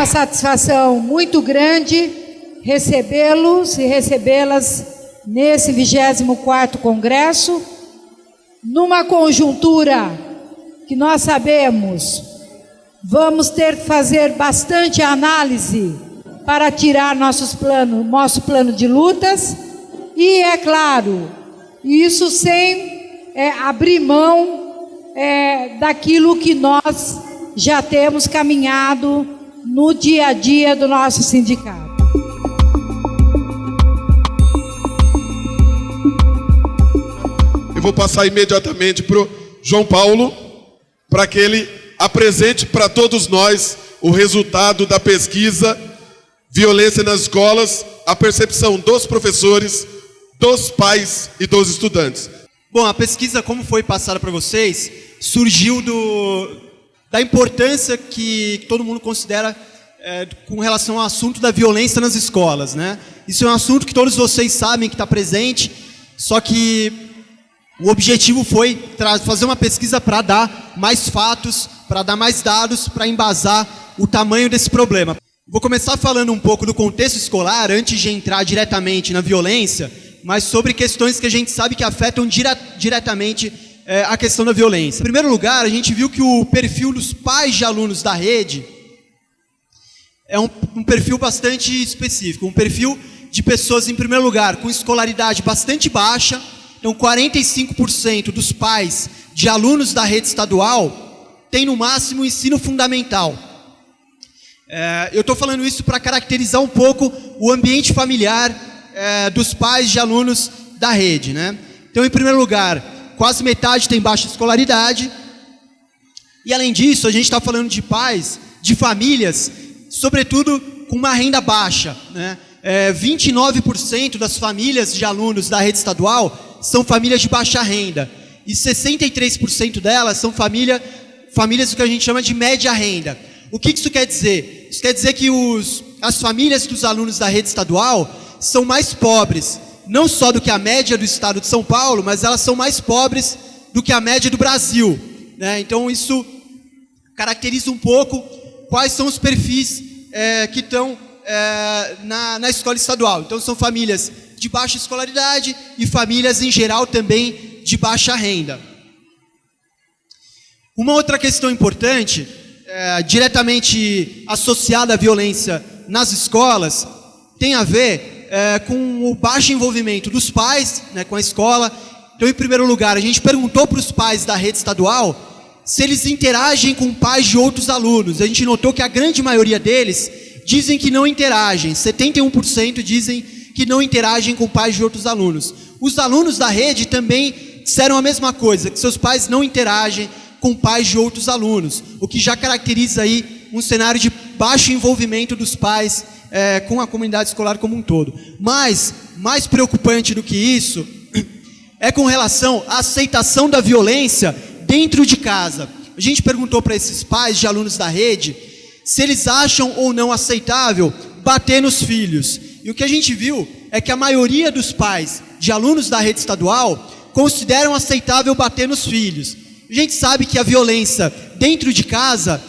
uma satisfação muito grande recebê-los e recebê-las nesse 24º Congresso, numa conjuntura que nós sabemos vamos ter que fazer bastante análise para tirar nosso plano de lutas e, é claro, isso sem abrir mão daquilo que nós já temos caminhado no dia a dia do nosso sindicato. Eu vou passar imediatamente para o João Paulo, para que ele apresente para todos nós o resultado da pesquisa Violência nas Escolas, a percepção dos professores, dos pais e dos estudantes. Bom, a pesquisa, como foi passada para vocês, surgiu da importância que todo mundo considera com relação ao assunto da violência nas escolas, né? Isso é um assunto que todos vocês sabem que está presente, só que o objetivo foi fazer uma pesquisa para dar mais fatos, para dar mais dados, para embasar o tamanho desse problema. Vou começar falando um pouco do contexto escolar, antes de entrar diretamente na violência, mas sobre questões que a gente sabe que afetam diretamente a questão da violência. Em primeiro lugar, a gente viu que o perfil dos pais de alunos da rede é um perfil bastante específico, um perfil de pessoas, em primeiro lugar, com escolaridade bastante baixa. Então, 45% dos pais de alunos da rede estadual têm, no máximo, ensino fundamental. Eu estou falando isso para caracterizar um pouco o ambiente familiar dos pais de alunos da rede, né? Então, em primeiro lugar, quase metade tem baixa escolaridade. E, além disso, a gente está falando de pais, de famílias, sobretudo com uma renda baixa, né? 29% das famílias de alunos da rede estadual são famílias de baixa renda. E 63% delas são famílias do que a gente chama de média renda. O que isso quer dizer? Isso quer dizer que as famílias dos alunos da rede estadual são mais pobres, não só do que a média do estado de São Paulo, mas elas são mais pobres do que a média do Brasil, né? Então isso caracteriza um pouco quais são os perfis que estão na escola estadual. Então são famílias de baixa escolaridade e famílias em geral também de baixa renda. Uma outra questão importante, diretamente associada à violência nas escolas, tem a ver com o baixo envolvimento dos pais, né, com a escola. Então, em primeiro lugar, a gente perguntou para os pais da rede estadual se eles interagem com pais de outros alunos. A gente notou que a grande maioria deles dizem que não interagem. 71% dizem que não interagem com pais de outros alunos. Os alunos da rede também disseram a mesma coisa, que seus pais não interagem com pais de outros alunos, o que já caracteriza aí um cenário de baixo envolvimento dos pais com a comunidade escolar como um todo. Mas, mais preocupante do que isso, é com relação à aceitação da violência dentro de casa. A gente perguntou para esses pais de alunos da rede se eles acham ou não aceitável bater nos filhos. E o que a gente viu é que a maioria dos pais de alunos da rede estadual consideram aceitável bater nos filhos. A gente sabe que a violência dentro de casa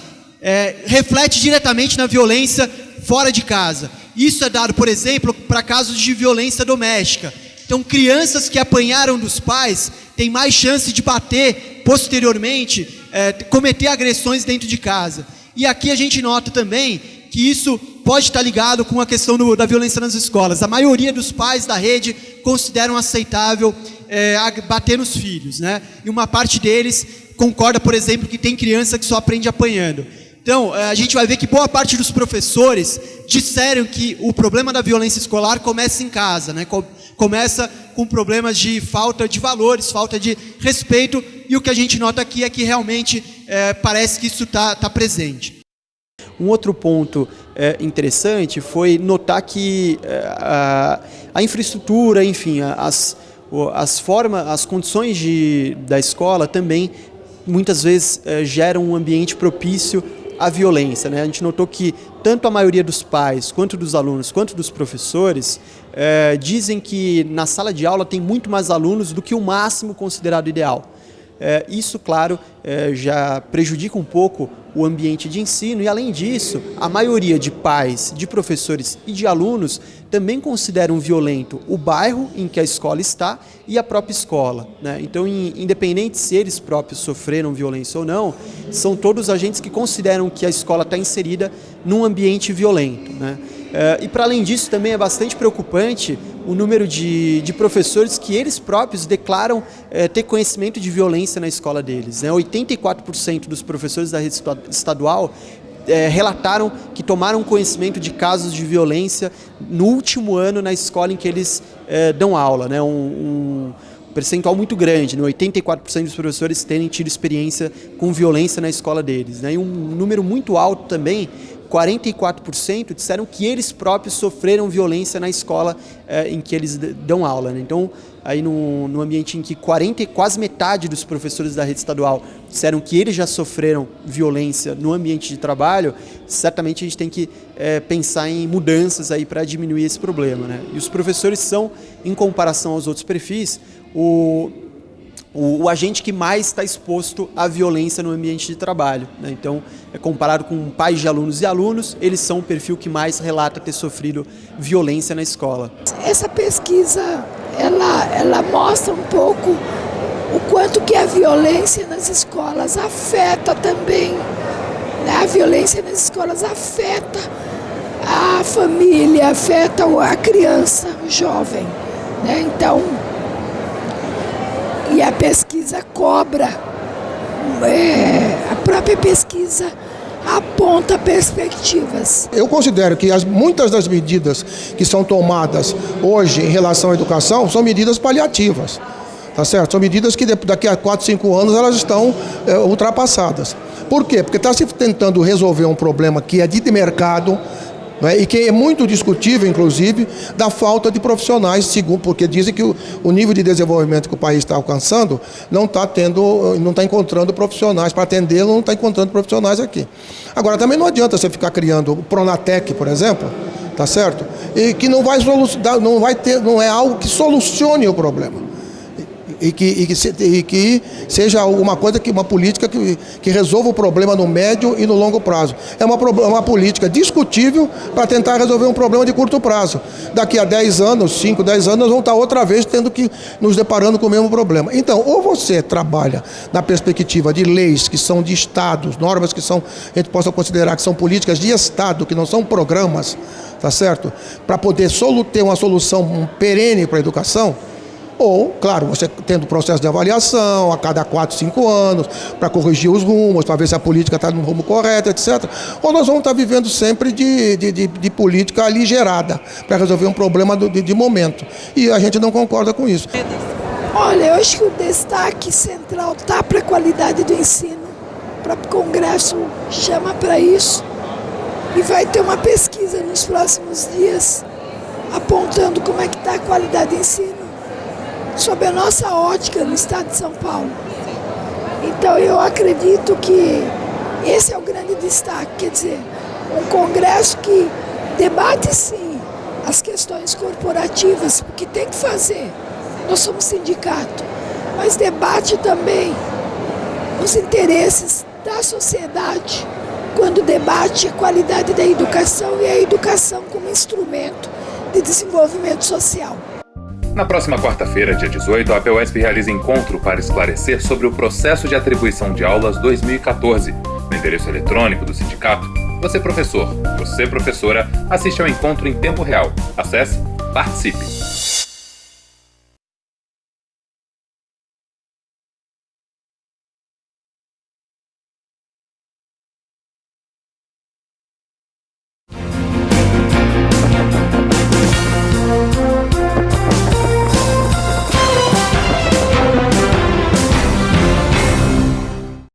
reflete diretamente na violência fora de casa. Isso é dado, por exemplo, para casos de violência doméstica. Então, crianças que apanharam dos pais têm mais chance de bater posteriormente, cometer agressões dentro de casa. E aqui a gente nota também que isso pode estar ligado com a questão da violência nas escolas. A maioria dos pais da rede consideram aceitável bater nos filhos, né? E uma parte deles concorda, por exemplo, que tem criança que só aprende apanhando. Então, a gente vai ver que boa parte dos professores disseram que o problema da violência escolar começa em casa, né? Começa com problemas de falta de valores, falta de respeito, e o que a gente nota aqui é que realmente parece que isso está presente. Um outro ponto interessante foi notar que a infraestrutura, enfim, as condições da escola também muitas vezes geram um ambiente propício à violência, né? A gente notou que tanto a maioria dos pais, quanto dos alunos, quanto dos professores dizem que na sala de aula tem muito mais alunos do que o máximo considerado ideal. Isso, claro, já prejudica um pouco o ambiente de ensino e, além disso, a maioria de pais, de professores e de alunos também consideram violento o bairro em que a escola está e a própria escola, né? Então, independente se eles próprios sofreram violência ou não, são todos agentes que consideram que a escola está inserida num ambiente violento, né? E, para além disso, também é bastante preocupante o número de professores que eles próprios declaram ter conhecimento de violência na escola deles, né? 84% dos professores da rede estadual relataram que tomaram conhecimento de casos de violência no último ano na escola em que eles dão aula, né? Um percentual muito grande, né? 84% dos professores terem tido experiência com violência na escola deles, né? E um número muito alto também, 44% disseram que eles próprios sofreram violência na escola em que eles dão aula, né? Então, aí no ambiente em que quase metade dos professores da rede estadual disseram que eles já sofreram violência no ambiente de trabalho, certamente a gente tem que pensar em mudanças aí para diminuir esse problema, né? E os professores são, em comparação aos outros perfis, o agente que mais está exposto à violência no ambiente de trabalho, né? Então, comparado com pais de alunos e alunos, eles são o perfil que mais relata ter sofrido violência na escola. Essa pesquisa, ela mostra um pouco o quanto que a violência nas escolas afeta também, né? A violência nas escolas afeta a família, afeta a criança, o jovem, né? Então, e a pesquisa cobra, a própria pesquisa aponta perspectivas. Eu considero que muitas das medidas que são tomadas hoje em relação à educação são medidas paliativas, tá certo? São medidas que daqui a 4, 5 anos elas estão ultrapassadas. Por quê? Porque está se tentando resolver um problema que é de mercado, né, e que é muito discutível, inclusive, da falta de profissionais, segundo, porque dizem que o nível de desenvolvimento que o país está alcançando não está encontrando profissionais para atendê-lo, não está encontrando profissionais aqui. Agora, também não adianta você ficar criando o Pronatec, por exemplo, tá certo? E que não é algo que solucione o problema. E que seja uma política que resolva o problema no médio e no longo prazo. É uma política discutível para tentar resolver um problema de curto prazo. Daqui a 10 anos, 5, 10 anos, nós vamos estar outra vez tendo que nos deparando com o mesmo problema. Então, ou você trabalha na perspectiva de leis que são de Estados, normas que a gente possa considerar que são políticas de Estado, que não são programas, tá certo? Para poder ter uma solução perene para a educação. Ou, claro, você tendo processo de avaliação a cada 4, 5 anos, para corrigir os rumos, para ver se a política está no rumo correto, etc. Ou nós vamos estar vivendo sempre de política aligerada, para resolver um problema de momento. E a gente não concorda com isso. Olha, eu acho que o destaque central está para a qualidade do ensino. O próprio Congresso chama para isso. E vai ter uma pesquisa nos próximos dias apontando como é que está a qualidade do ensino, sob a nossa ótica no estado de São Paulo. Então eu acredito que esse é o grande destaque, quer dizer, um congresso que debate sim as questões corporativas, porque tem que fazer, nós somos sindicato, mas debate também os interesses da sociedade, quando debate a qualidade da educação e a educação como instrumento de desenvolvimento social. Na próxima quarta-feira, dia 18, a APUESP realiza encontro para esclarecer sobre o processo de atribuição de aulas 2014. No endereço eletrônico do sindicato, você professor, você professora, assiste ao encontro em tempo real. Acesse, participe!